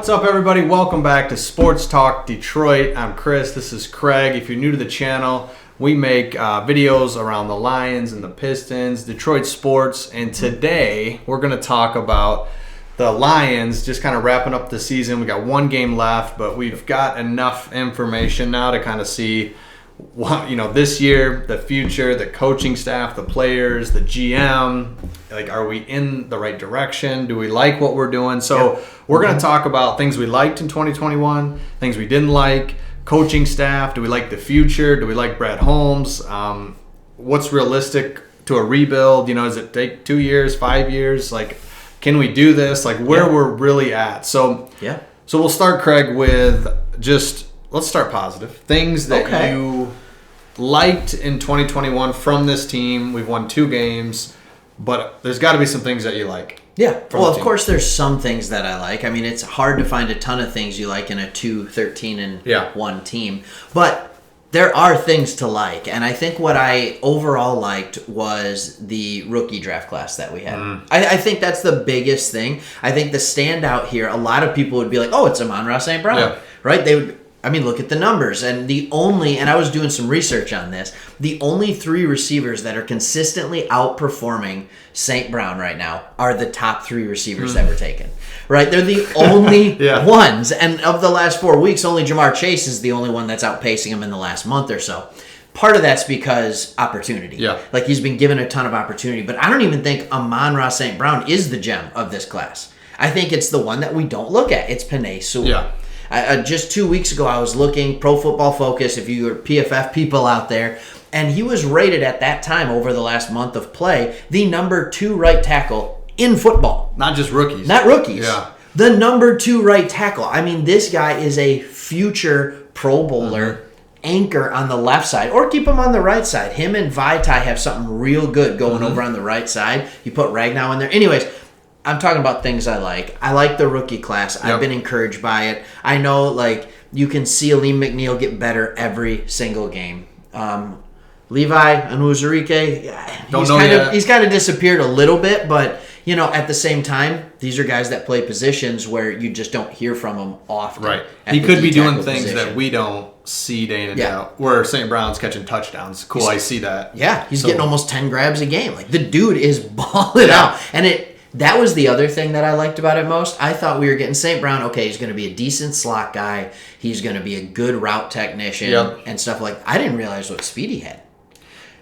What's up, everybody? Welcome back to Sports Talk Detroit. I'm Chris. This is Craig. If you're new to the channel, we make videos around the Lions and the Pistons, Detroit sports, and today we're going to talk about the Lions just kind of wrapping up the season. We got one game left, but we've got enough information now to kind of see what, this year, the future, the coaching staff, the players, the GM, like, are we in the right direction? Do we like what we're doing? So we're going to talk about things we liked in 2021, things we didn't like, coaching staff. Do we like the future? Do we like Brad Holmes? What's realistic to a rebuild? Does it take 2 years, 5 years? Like, can we do this? Like, where we're really at. So we'll start, Craig, with let's start positive. Things that you liked in 2021 from this team. We've won 2 games, but there's got to be some things that you like. Yeah. Well, of course, there's some things that I like. I mean, it's hard to find a ton of things you like in a 2-13-1 team, but there are things to like. And I think what I overall liked was the rookie draft class that we had. I think that's the biggest thing. I think the standout here, a lot of people would be like, oh, it's Amon-Ra St. Brown, right? They would. I mean, look at the numbers. And I was doing some research on this, the only 3 receivers that are consistently outperforming St. Brown right now are the top 3 receivers that were taken, right? They're the only ones. And of the last 4 weeks, only Jamar Chase is the only one that's outpacing him in the last month or so. Part of that's because opportunity. Yeah. Like, he's been given a ton of opportunity. But I don't even think Amon-Ra St. Brown is the gem of this class. I think it's the one that we don't look at. It's Penei Sewell. Yeah. Just 2 weeks ago, I was looking, Pro Football Focus, if you are PFF people out there, and he was rated at that time over the last month of play the number 2 right tackle in football. Not just rookies. Not rookies. Yeah. The number 2 right tackle. I mean, this guy is a future Pro Bowler anchor on the left side, or keep him on the right side. Him and Vaitai have something real good going over on the right side. You put Ragnow in there. Anyways, I'm talking about things I like. I like the rookie class. I've been encouraged by it. I know, like, you can see Aleem McNeil get better every single game. Levi Onwuzurike, he's kind of disappeared a little bit, but, at the same time, these are guys that play positions where you just don't hear from them often. Right. He could be doing things that we don't see day in and out, where St. Brown's catching touchdowns. Cool, I see that. Yeah, he's getting almost 10 grabs a game. Like, the dude is balling out. And that was the other thing that I liked about it most. I thought we were getting St. Brown. Okay, he's going to be a decent slot guy. He's going to be a good route technician and stuff like that. I didn't realize what speed he had.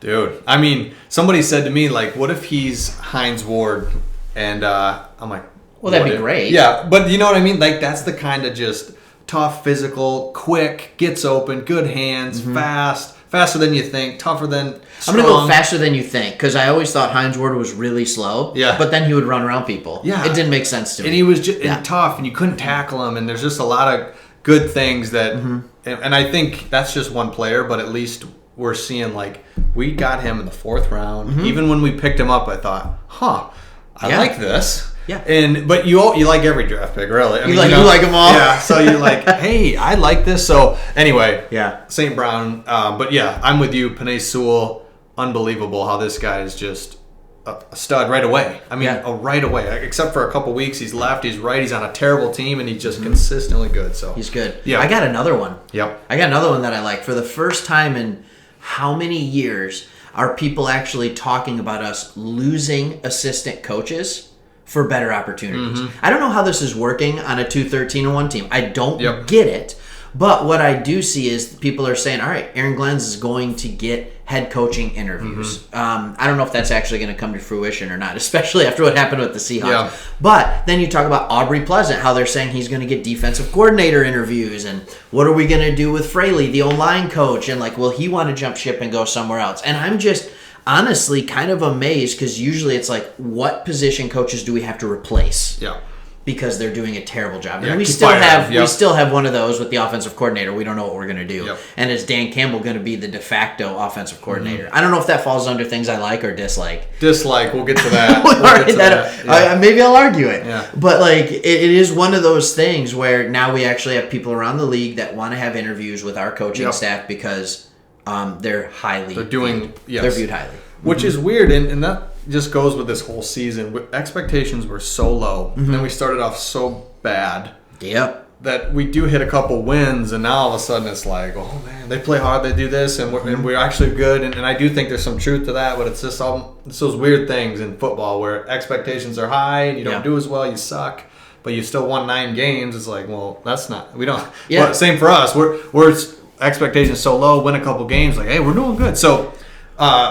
Dude, I mean, somebody said to me, like, what if he's Hines Ward? And I'm like, well, that'd be great. Yeah, but you know what I mean? Like, that's the kind of just tough, physical, quick, gets open, good hands, fast. Faster than you think, tougher than strong. I'm going to go faster than you think, because I always thought Hines Ward was really slow, but then he would run around people. Yeah. It didn't make sense to me. And he was just tough, and you couldn't tackle him, and there's just a lot of good things that, and I think that's just one player, but at least we're seeing, like, we got him in the 4th round. Even when we picked him up, I thought, I like this. Yeah, but you like every draft pick, really. I mean, you like them all. Yeah, so you're like, hey, I like this. So anyway, St. Brown. But yeah, I'm with you. Penei Sewell, unbelievable how this guy is just a stud right away. I mean, right away. Except for a couple weeks, he's left, he's right, he's on a terrible team, and he's just consistently good. So he's good. Yeah, I got another one. Yep, I got another one that I like. For the first time in how many years are people actually talking about us losing assistant coaches for better opportunities? I don't know how this is working on a 2-13-1 team. I don't get it. But what I do see is people are saying, all right, Aaron Glenns is going to get head coaching interviews. I don't know if that's actually going to come to fruition or not, especially after what happened with the Seahawks. Yeah. But then you talk about Aubrey Pleasant, how they're saying he's going to get defensive coordinator interviews, and what are we going to do with Fraley, the O-line coach, and, like, will he want to jump ship and go somewhere else? And I'm just honestly kind of amazed, because usually it's like, what position coaches do we have to replace? Yeah. Because they're doing a terrible job. And we still have one of those with the offensive coordinator. We don't know what we're going to do. Yep. And is Dan Campbell going to be the de facto offensive coordinator? I don't know if that falls under things I like or dislike. Dislike. We'll get to that. Maybe I'll argue it. Yeah. But, like, it is one of those things where now we actually have people around the league that want to have interviews with our coaching staff because they're viewed highly. Which is weird, and that just goes with this whole season. Expectations were so low, and then we started off so bad. Yep. That we do hit a couple wins, and now all of a sudden it's like, oh man, they play hard, they do this, and we're actually good. And I do think there's some truth to that, but it's just it's those weird things in football where expectations are high and you don't do as well, you suck, but you still won 9 games. It's like, well, that's not, we don't. Yeah. Well, same for us. We're expectations so low, win a couple games, like, hey, we're doing good. So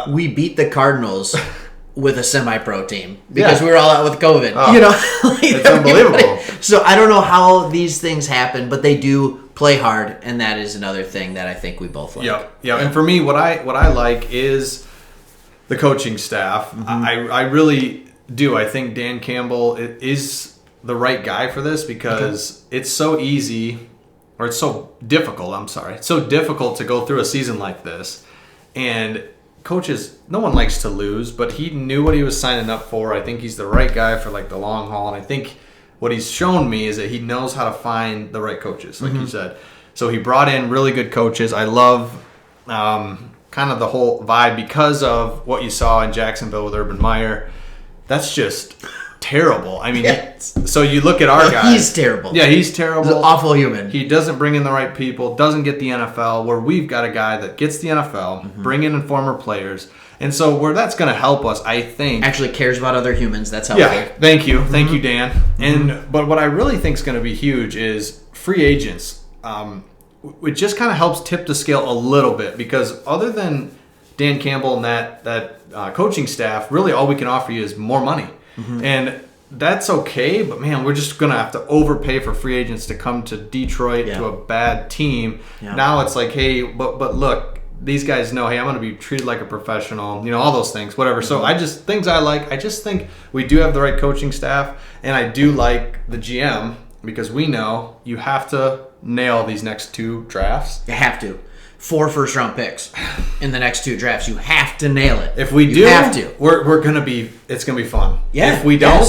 we beat the Cardinals with a semi-pro team because we were all out with COVID. Oh, it's unbelievable. So I don't know how these things happen, but they do play hard, and that is another thing that I think we both like. Yeah. And for me, what I like is the coaching staff. Mm-hmm. I really do. I think Dan Campbell is the right guy for this because it's so easy, or it's so difficult. It's so difficult to go through a season like this, and coaches, no one likes to lose, but he knew what he was signing up for. I think he's the right guy for like the long haul, and I think what he's shown me is that he knows how to find the right coaches, like you said. So he brought in really good coaches. I love kind of the whole vibe because of what you saw in Jacksonville with Urban Meyer. That's just terrible. I mean, so you look at our guy. He's terrible. Yeah, he's terrible. He's an awful human. He doesn't bring in the right people, doesn't get the NFL, where we've got a guy that gets the NFL, bring in former players. And so where that's going to help us, I think. Actually cares about other humans. That's helpful. Yeah, thank you. Thank you, Dan. But what I really think is going to be huge is free agents. It just kind of helps tip the scale a little bit because other than Dan Campbell and that coaching staff, really all we can offer you is more money. And that's okay, but man, we're just going to have to overpay for free agents to come to Detroit to a bad team. Yeah. Now it's like, hey, but look, these guys know, hey, I'm going to be treated like a professional, all those things, whatever. So I just think we do have the right coaching staff, and I do like the GM because we know you have to nail these next 2 drafts. You have to. 4 first-round picks in the next 2 drafts. You have to nail it. If we do, you have to. It's gonna be fun. Yeah. If we don't,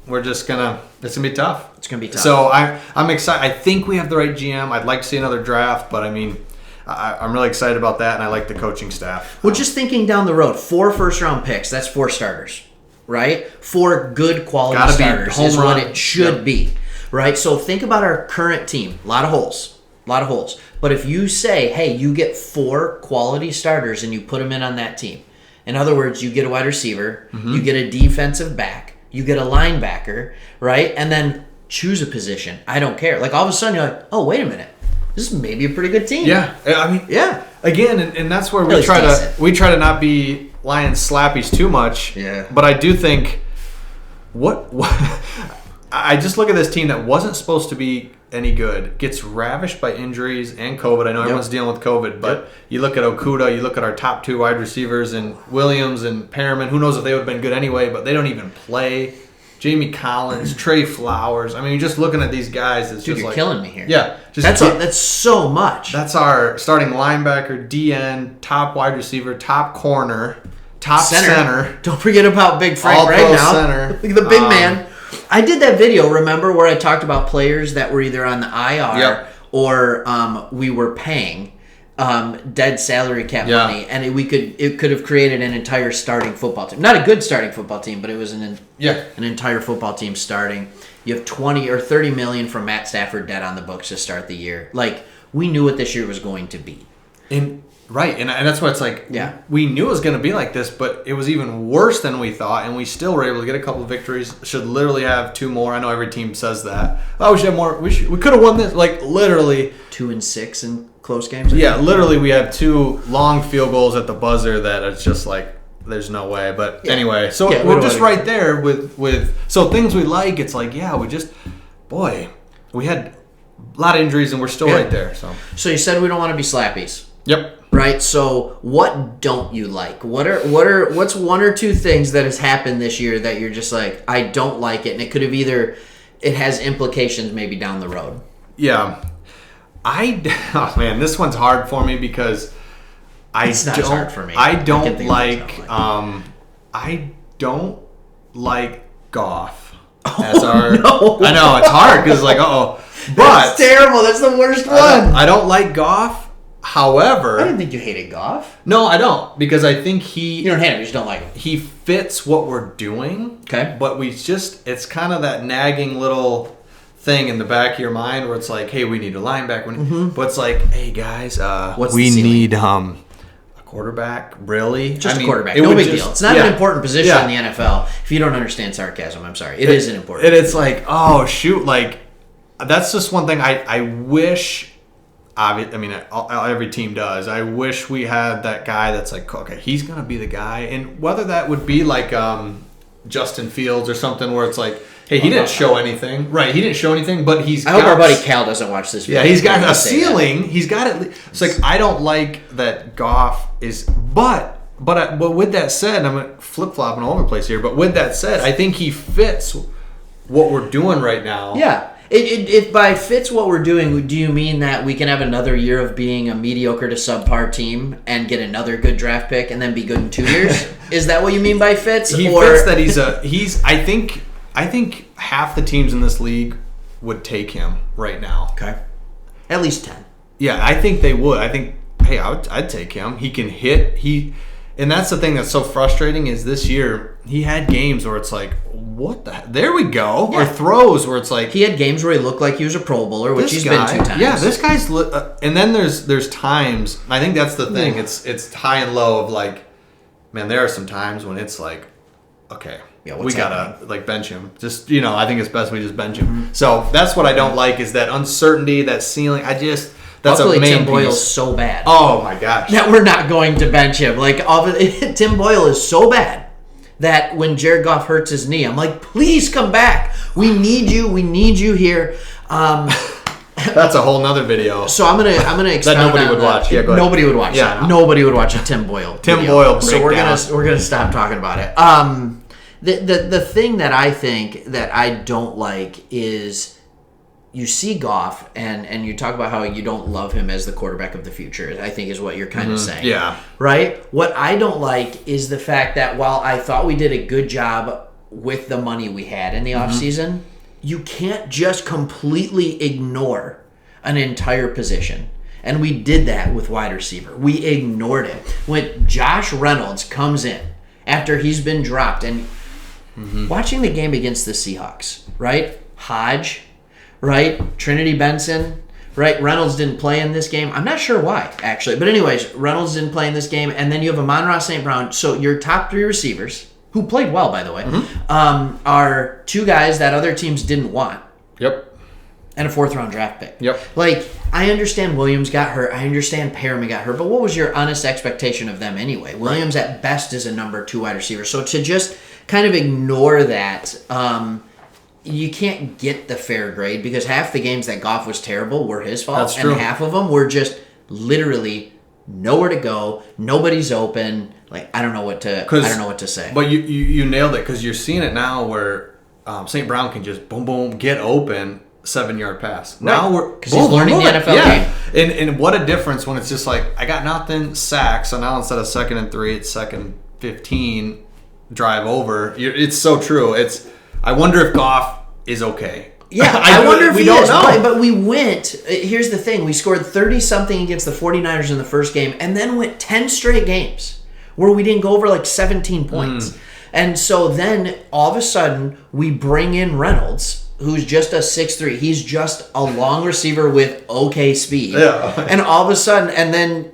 we're just gonna. It's gonna be tough. It's gonna be tough. So I'm excited. I think we have the right GM. I'd like to see another draft, but I mean, I'm really excited about that, and I like the coaching staff. Well, just thinking down the road, 4 first-round picks. That's 4 starters, right? 4 good quality starters is what it should be, right? So think about our current team. A lot of holes. But if you say, hey, you get 4 quality starters and you put them in on that team. In other words, you get a wide receiver, you get a defensive back, you get a linebacker, right? And then choose a position. I don't care. Like all of a sudden you're like, oh, wait a minute. This is maybe a pretty good team. Yeah. I mean, again, and that's where we try to not be Lions slappies too much. Yeah. But I do think what I just look at this team that wasn't supposed to be any good, gets ravished by injuries and COVID. I know everyone's dealing with COVID, but you look at Okudah, you look at our top 2 wide receivers and Williams and Perriman. Who knows if they would have been good anyway, but they don't even play. Jamie Collins, Trey Flowers. I mean, you're just looking at these guys. It's just you're like killing me here. Yeah, that's so much. That's our starting linebacker, DN, top wide receiver, top corner, top center. Don't forget about Big Frank right now. Center. The big man. I did that video, remember, where I talked about players that were either on the IR or we were paying dead salary cap money, and it could have created an entire starting football team. Not a good starting football team, but it was an entire football team starting. You have 20 or 30 million from Matt Stafford dead on the books to start the year. Like, we knew what this year was going to be. Right, and that's why it's like, we knew it was going to be like this, but it was even worse than we thought, and we still were able to get a couple of victories. Should literally have 2 more. I know every team says that. Oh, we should have more. We could have won this. Like, literally. 2-6 in close games? Yeah, literally we have 2 long field goals at the buzzer that it's just like, there's no way. But anyway, so we're just right there with so things we like. It's like, we had a lot of injuries, and we're still right there. So you said we don't want to be slappies. Yep. Right. So what don't you like? What's 1 or 2 things that has happened this year that you're just like, I don't like it, and it could have it has implications maybe down the road. Yeah. This one's hard for me because it's not hard for me. I don't like Goff. No. I know it's hard because like but that's terrible. That's the worst one. I don't like Goff. However, I didn't think you hated Goff. No, I don't, because I think you don't hate him. You just don't like him. He fits what we're doing. Okay, but it's kind of that nagging little thing in the back of your mind where it's like, hey, we need a linebacker. But it's like, hey, guys, we need a quarterback. Really? Just a quarterback. No big deal. It's not an important position in the NFL. If you don't understand sarcasm, I'm sorry. It is an important position. And it's like, oh, shoot. Like, that's just one thing I wish... I mean, every team does. I wish we had that guy that's like, okay, he's going to be the guy. And whether that would be like Justin Fields or something where it's like, hey, he didn't show anything. Right, he didn't show anything, but I hope our buddy Cal doesn't watch this video. Yeah, he's got a ceiling. He's got it. It's like, I don't like that Goff is... But with that said, I'm flip-flopping all over the place here, but with that said, I think he fits what we're doing right now. Yeah. If by fits what we're doing, do you mean that we can have another year of being a mediocre to subpar team and get another good draft pick and then be good in 2 years? Is that what you mean by fits? He fits that he's. I think half the teams in this league would take him right now. Okay, at least 10. Yeah, I think they would. I think, hey, I'd take him. He can hit. And that's the thing that's so frustrating is this year he had games where it's like, what the heck? There we go. Yeah. Or throws where it's like... He had games where he looked like he was a Pro Bowler, which he's been 2 times. Yeah, this guy's... and then there's times... I think that's the thing. It's high and low of like... Man, there are some times when it's like, okay, we got to like bench him. Just, I think it's best we just bench him. Mm-hmm. So that's what I don't like is that uncertainty, that ceiling. That's luckily, a main Tim Boyle's piece. so bad. Oh my gosh! That we're not going to bench him. Like Tim Boyle is so bad that when Jared Goff hurts his knee, I'm like, please come back. We need you. We need you here. That's a whole nother video. So I'm gonna expound that nobody would watch. Yeah, go ahead. Nobody would watch that. No. Nobody would watch a Tim Boyle. Boyle. So we're gonna stop talking about it. The thing that I think that I don't like is. You see Goff, and you talk about how you don't love him as the quarterback of the future, I think is what you're kind of saying. Yeah. Right? What I don't like is the fact that while I thought we did a good job with the money we had in the offseason, you can't just completely ignore an entire position. And we did that with wide receiver. We ignored it. When Josh Reynolds comes in after he's been dropped, and watching the game against the Seahawks, right? Hodge... Right? Trinity Benson, right? Reynolds didn't play in this game. I'm not sure why, actually. But anyways, Reynolds didn't play in this game. And then you have Amon-Ra St. Brown. So your top 3 receivers, who played well, by the way, are 2 guys that other teams didn't want. Yep. And a 4th-round draft pick. Yep. Like, I understand Williams got hurt. I understand Perriman got hurt. But what was your honest expectation of them anyway? Williams at best is a number 2 wide receiver. So to just kind of ignore that... you can't get the fair grade because half the games that Goff was terrible were his fault. That's true. And half of them were just literally nowhere to go. Nobody's open. Like, I don't know what to say. But you nailed it because you're seeing it now where St. Brown can just boom, boom, get open, 7-yard pass. Right. Now because he's learning the NFL game. And what a difference when it's just like, I got nothing, sack. So now instead of 2nd and 3, it's 2nd and 15, drive over. It's so true. I wonder if Goff is okay. Yeah, I wonder if he is. But we went... Here's the thing. We scored 30-something against the 49ers in the first game and then went 10 straight games where we didn't go over like 17 points. And so then all of a sudden we bring in Reynolds, who's just a 6'3". He's just a long receiver with okay speed. Yeah. And all of a sudden... And then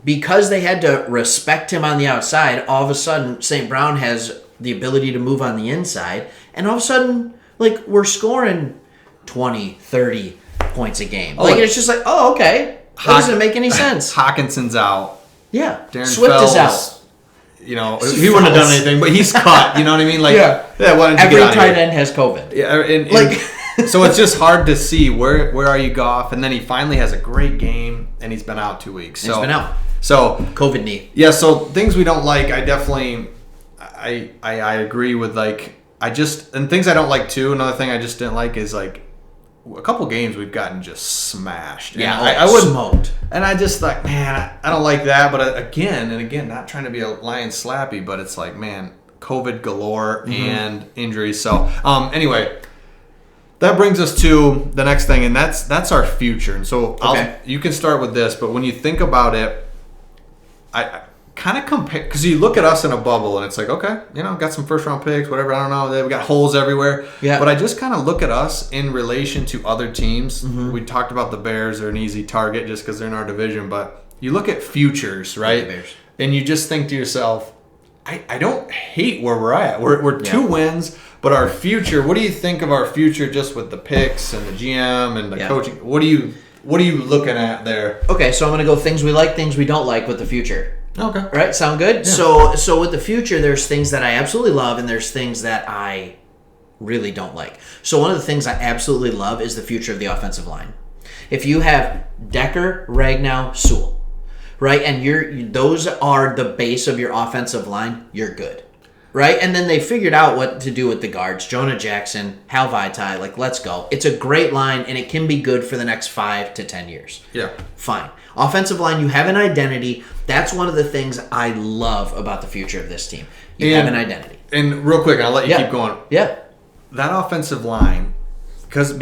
because they had to respect him on the outside, all of a sudden St. Brown has the ability to move on the inside. And all of a sudden... Like, we're scoring 20, 30 points a game. Like, it's just like, oh, okay. That doesn't make any sense. Hawkinson's out. Yeah. Darren Swift Fells, is out. He wouldn't have done anything, but he's cut. You know what I mean? Like, yeah. Why don't you Every get out tight of here? end has COVID. Yeah. So it's just hard to see where are you, Goff? And then he finally has a great game, and he's been out 2 weeks. He's been out. So COVID knee. Yeah. So things we don't like, I definitely, I agree with like. And things I don't like too, another thing I just didn't like is like a couple games we've gotten just smashed. And yeah, I wouldn't, smoked. And I just like, man, I don't like that. But again, not trying to be a lion slappy, but it's like, man, COVID galore and injuries. So anyway, that brings us to the next thing, and that's our future. And so you can start with this, but when you think about it, kind of compare, because you look at us in a bubble and it's like, okay, got some first round picks, whatever. I don't know. They've got holes everywhere. Yeah. But I just kind of look at us in relation to other teams. Mm-hmm. We talked about the Bears. They're an easy target just because they're in our division. But you look at futures, right? And you just think to yourself, I don't hate where we're at. We're 2 wins, but our future, what do you think of our future just with the picks and the GM and the coaching? What are you looking at there? Okay, so I'm going to go things we like, things we don't like with the future. Okay. Right? Sound good? Yeah. So with the future, there's things that I absolutely love and there's things that I really don't like. So one of the things I absolutely love is the future of the offensive line. If you have Decker, Ragnow, Sewell, right? And those are the base of your offensive line, you're good. Right? And then they figured out what to do with the guards. Jonah Jackson, Hal Vaitai, let's go. It's a great line, and it can be good for the next 5 to 10 years. Yeah. Fine. Offensive line, you have an identity. That's one of the things I love about the future of this team. You have an identity. And real quick, I'll let you keep going. Yeah. That offensive line, because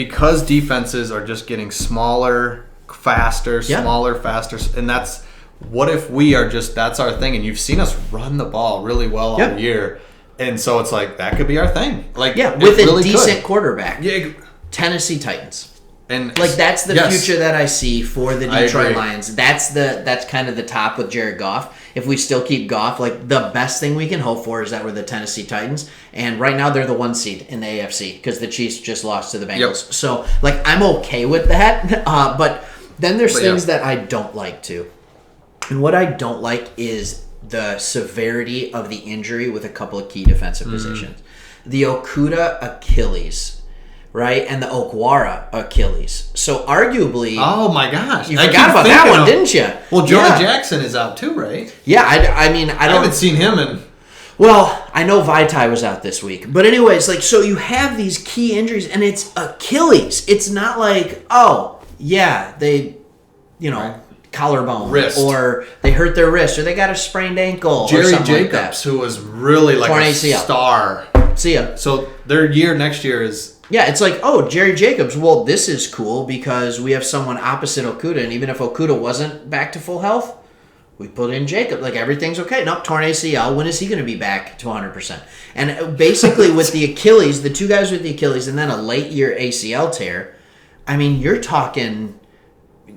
defenses are just getting smaller, faster, and that's... What if we are that's our thing, and you've seen us run the ball really well all year, and so it's like that could be our thing. With a decent quarterback. Yeah, Tennessee Titans, and that's the future that I see for the Detroit Lions. That's kind of the top with Jared Goff. If we still keep Goff, the best thing we can hope for is that we're the Tennessee Titans, and right now they're the 1 seed in the AFC because the Chiefs just lost to the Bengals. Yep. So I'm okay with that, but then there's things that I don't like too. And what I don't like is the severity of the injury with a couple of key defensive positions. The Okudah Achilles, right? And the Okwara Achilles. So arguably... Oh my gosh. You forgot about that one, didn't you? Well, Jonah Jackson is out too, right? Yeah, I mean... I haven't seen him in... Well, I know Vaitai was out this week. But anyways, so you have these key injuries, and it's Achilles. It's not they, Right. Collarbone, wrist, or they hurt their wrist, or they got a sprained ankle. Jerry or something Jacobs, like that. who was really like a star. See ya. So their year next year is it's Jerry Jacobs. Well, this is cool because we have someone opposite Okudah, and even if Okudah wasn't back to full health, we put in Jacob. Everything's okay. Nope, torn ACL. When is he going to be back to 100%? And basically, with the Achilles, the 2 guys with the Achilles, and then a late year ACL tear. I mean, you're talking.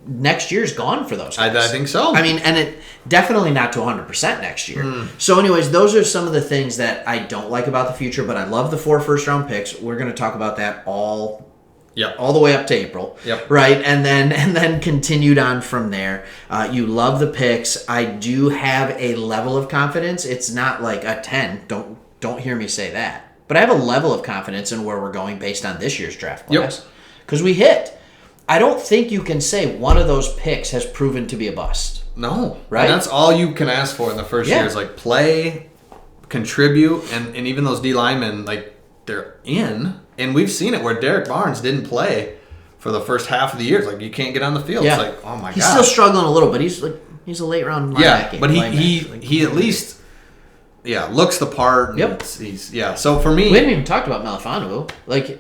Next year's gone for those guys. I think so. I mean, and it definitely not to 100% next year. So anyways, those are some of the things that I don't like about the future, but I love the 4 first-round picks. We're going to talk about that all the way up to April. Yep. Right? And then continued on from there. You love the picks. I do have a level of confidence. It's not like a 10. Don't hear me say that. But I have a level of confidence in where we're going based on this year's draft class. Because we hit. I don't think you can say one of those picks has proven to be a bust. No. Right? And that's all you can ask for in the first year is play, contribute, and even those D linemen, they're in. And we've seen it where Derek Barnes didn't play for the first half of the year. It's you can't get on the field. Yeah. It's oh my god. He's still struggling a little, but he's a late round linebacker. Yeah, but he at least looks the part. Yep. So for me, we haven't even talked about Melifonwu.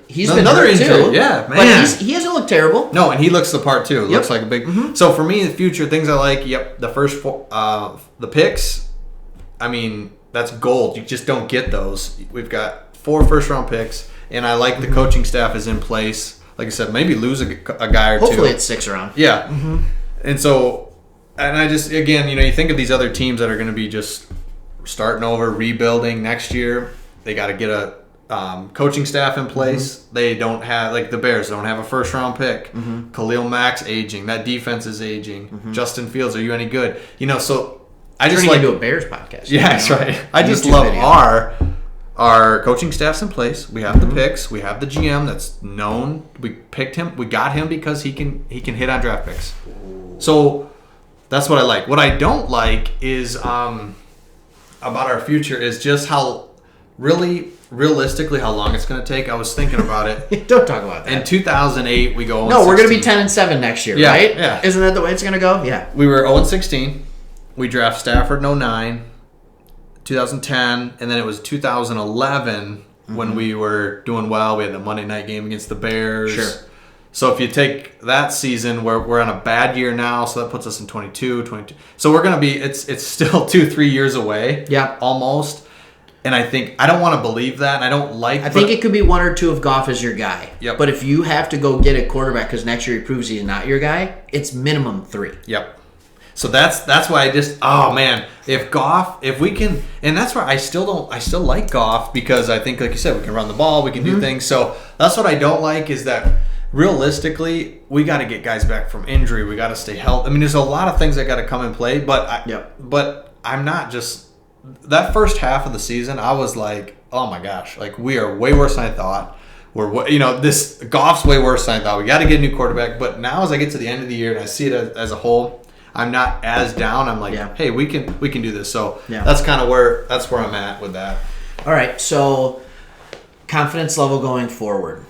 He's been another hurt injury. Too. Yeah, man. But he hasn't looked terrible. No, and he looks the part too. Looks like a big. Mm-hmm. So for me, in the future, things I like. Yep, the first 4, the picks. I mean, that's gold. You just don't get those. We've got 4 first-round picks, and I like the coaching staff is in place. Like I said, maybe lose a guy or two. Hopefully, it's 6 round. Yeah, and so, and I just again, you think of these other teams that are going to be just starting over, rebuilding next year. They got to get a coaching staff in place. They don't have the Bears don't have a first round pick. Khalil Mack's aging. That defense is aging. Justin Fields, are you any good? So I just turning into a Bears podcast. Yeah, that's right. I just love our coaching staff's in place. We have the picks. We have the GM that's known. We picked him. We got him because he can hit on draft picks. So that's what I like. What I don't like is about our future is just how realistically how long it's going to take. I was thinking about it. Don't talk about that. In 2008, we go 0-16. No, we're going to be 10-7 next year, right? Yeah. Isn't that the way it's going to go? Yeah. We were 0-16. We draft Stafford in 09, 2010, and then it was 2011 when we were doing well. We had the Monday night game against the Bears. Sure. So if you take that season, we're on a bad year now, so that puts us in 22. So we're going to be, it's still 2-3 years away. Yeah. Almost. And I don't want to believe that. And I don't like. I think it could be 1 or 2 if Goff is your guy. Yep. But if you have to go get a quarterback because next year he proves he's not your guy, it's minimum 3. Yep. So that's why if we can, and that's why I still like Goff because I think, like you said, we can run the ball, we can do things. So that's what I don't like is that realistically, we got to get guys back from injury. We got to stay healthy. I mean, there's a lot of things that got to come and play, but I'm not just. That first half of the season, I was like, oh my gosh, like we are way worse than I thought. This Goff's way worse than I thought. We got to get a new quarterback. But now as I get to the end of the year and I see it as a whole, I'm not as down. I'm like, hey, we can do this. So that's kind of where I'm at with that. All right, so confidence level going forward.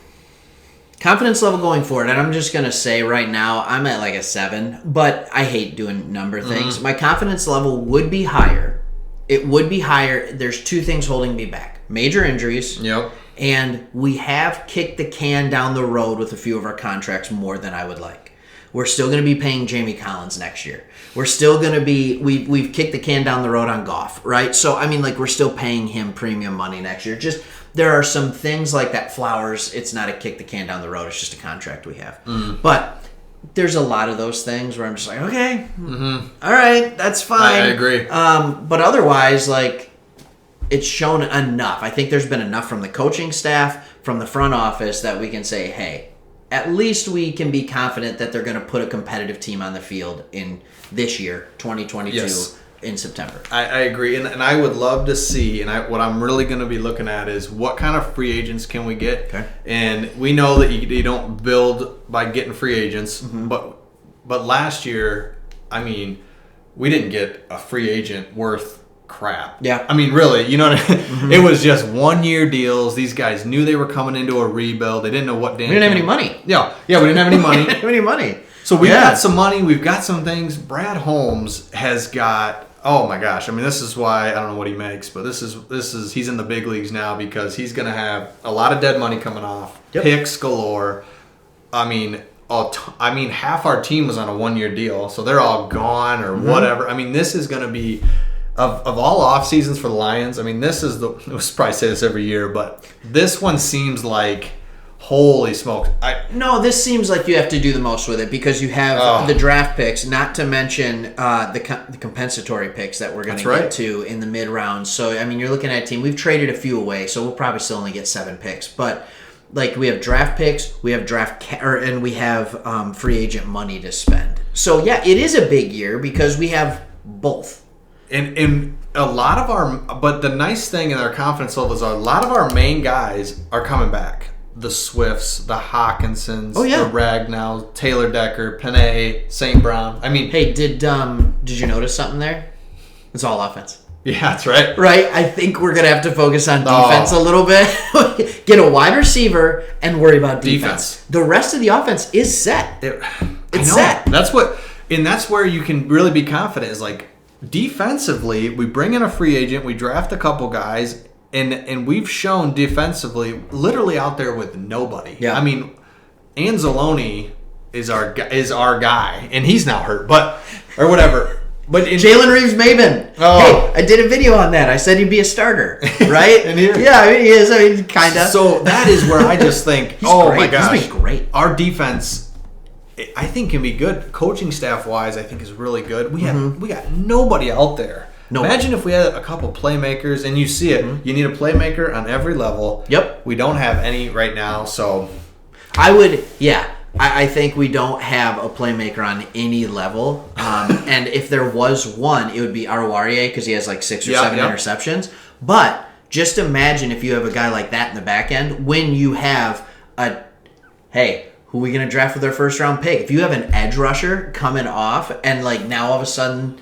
And I'm just going to say right now, I'm at like a 7, but I hate doing number things. My confidence level would be higher. It would be higher. There's 2 things holding me back. Major injuries. Yep. And we have kicked the can down the road with a few of our contracts more than I would like. We're still going to be paying Jamie Collins next year. We're still going to be, we've kicked the can down the road on Goff, right? So, I mean, like, we're still paying him premium money next year. Just, there are some things like that. Flowers, it's not a kick the can down the road. It's just a contract we have. But there's a lot of those things where I'm just like, okay, all right, that's fine. I agree. But otherwise, like, it's shown enough. I think there's been enough from the coaching staff, from the front office, that we can say, hey, at least we can be confident that they're going to put a competitive team on the field in this year, 2022, in September. I agree. And I would love to see, and what I'm really going to be looking at is what kind of free agents can we get. Okay. And we know that you don't build by getting free agents, but last year, I mean, we didn't get a free agent worth crap. Yeah. I mean, really, you know what I mean? It was just 1-year deals. These guys knew they were coming into a rebuild. They didn't know what we didn't have any money. Yeah, we didn't have any money. We didn't have any money. So we've got some money. We've got some things. Brad Holmes has got, oh my gosh. I mean, this is why, I don't know what he makes, but this is he's in the big leagues now because he's going to have a lot of dead money coming off. Yep. Picks galore. I mean, half our team was on a 1-year deal, so they're all gone or whatever. I mean, this is going to be, of all off seasons for the Lions, I mean, this is we'll probably say this every year, but this one seems like, holy smokes. No, this seems like you have to do the most with it because you have the draft picks, not to mention the compensatory picks that we're going to get to in the mid rounds. So, I mean, you're looking at a team. We've traded a few away, so we'll probably still only get 7 picks. But, like, we have draft picks, we have and we have free agent money to spend. So, yeah, it is a big year because we have both. And a lot of but the nice thing in our confidence level is a lot of our main guys are coming back. The Swifts, the Hawkinsons, the Ragnow, Taylor Decker, Panay, St. Brown. I mean, hey, did you notice something there? It's all offense. Yeah, that's right. Right? I think we're going to have to focus on defense a little bit. Get a wide receiver and worry about defense. The rest of the offense is set. It's set. That's where you can really be confident is like defensively, we bring in a free agent, we draft a couple guys, and we've shown defensively literally out there with nobody. Yeah. I mean, Anzalone is our guy, and he's now hurt, or whatever. But Jalen Reeves-Maybin. Hey, I did a video on that. I said he'd be a starter, right? And he is. I mean, kind of. So that is where I just think, my gosh, he's been great. Our defense, I think, can be good. Coaching staff wise, I think is really good. We got nobody out there. Imagine if we had a couple playmakers, and you see it. You need a playmaker on every level. Yep. We don't have any right now, so I think we don't have a playmaker on any level. And if there was one, it would be Arouarier because he has like 6 or 7 interceptions. But just imagine if you have a guy like that in the back end when you have who are we going to draft with our first round pick? If you have an edge rusher coming off and like now all of a sudden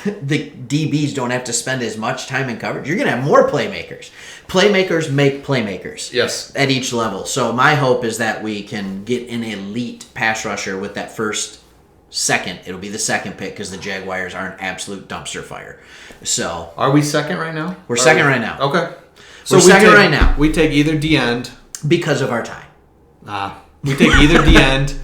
the DBs don't have to spend as much time in coverage, you're going to have more playmakers. Playmakers make playmakers. Yes. At each level. So my hope is that we can get an elite pass rusher with that second. It'll be the second pick because the Jaguars are an absolute dumpster fire. So are we second right now? We're second right now. Okay. So we're second right now. We take either D end because of our tie. We take either D end.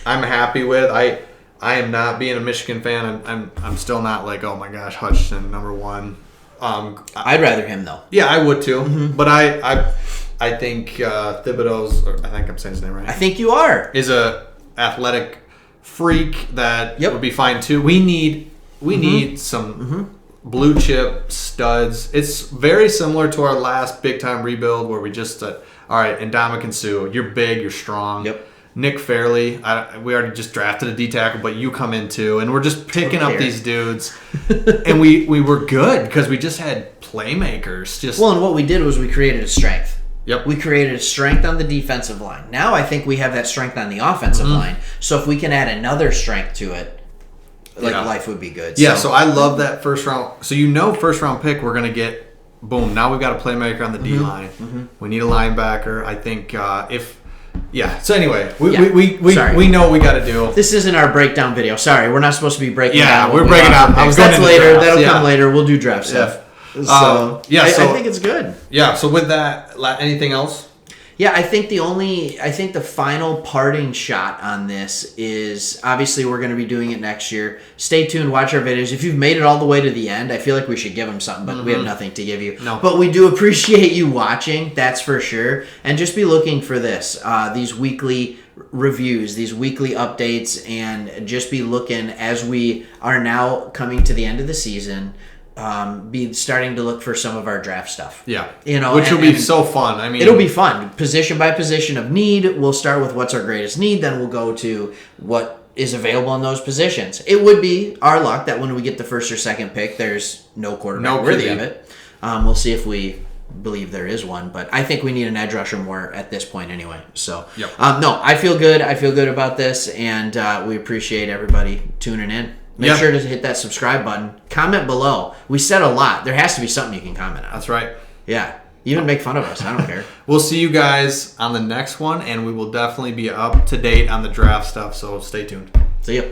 I'm happy with. I am not being a Michigan fan. I'm still not like, oh my gosh, Hutchinson number one. I'd rather him though. Yeah, I would too. Mm-hmm. But I think Thibodeau's. I think I'm saying his name right. I think you are. Is a athletic freak that would be fine too. We need some blue chip studs. It's very similar to our last big time rebuild where we just all right, Ndamukong Suh, you're big, you're strong. Yep. Nick Fairley, we already just drafted a D tackle, but you come in too, and we're just picking up these dudes, and we were good because we just had playmakers. And what we did was we created a strength. Yep. We created a strength on the defensive line. Now I think we have that strength on the offensive line. So if we can add another strength to it, life would be good. Yeah, so I love that first round. So first round pick, we're going to get, boom, now we've got a playmaker on the D line. We need a linebacker. I think so anyway, we know what we got to do. This isn't our breakdown video. Sorry, we're not supposed to be breaking down. Yeah, we're breaking down. That's later. That'll come later. We'll do draft stuff. So, I think it's good. Yeah, so with that, anything else? Yeah, I think the final parting shot on this is obviously we're going to be doing it next year. Stay tuned, watch our videos. If you've made it all the way to the end, I feel like we should give them something, but we have nothing to give you. No. But we do appreciate you watching, that's for sure. And just be looking for this, these weekly reviews, these weekly updates, and just be looking as we are now coming to the end of the season. Be starting to look for some of our draft stuff. Yeah. Which will be so fun. I mean, it'll be fun. Position by position of need. We'll start with what's our greatest need, then we'll go to what is available in those positions. It would be our luck that when we get the first or second pick, there's no quarterback worthy of it. We'll see if we believe there is one, but I think we need an edge rusher more at this point anyway. So, I feel good. I feel good about this, and we appreciate everybody tuning in. Make sure to hit that subscribe button. Comment below. We said a lot. There has to be something you can comment on. That's right. Yeah. Even make fun of us. I don't care. We'll see you guys on the next one, and we will definitely be up to date on the draft stuff, so stay tuned. See ya.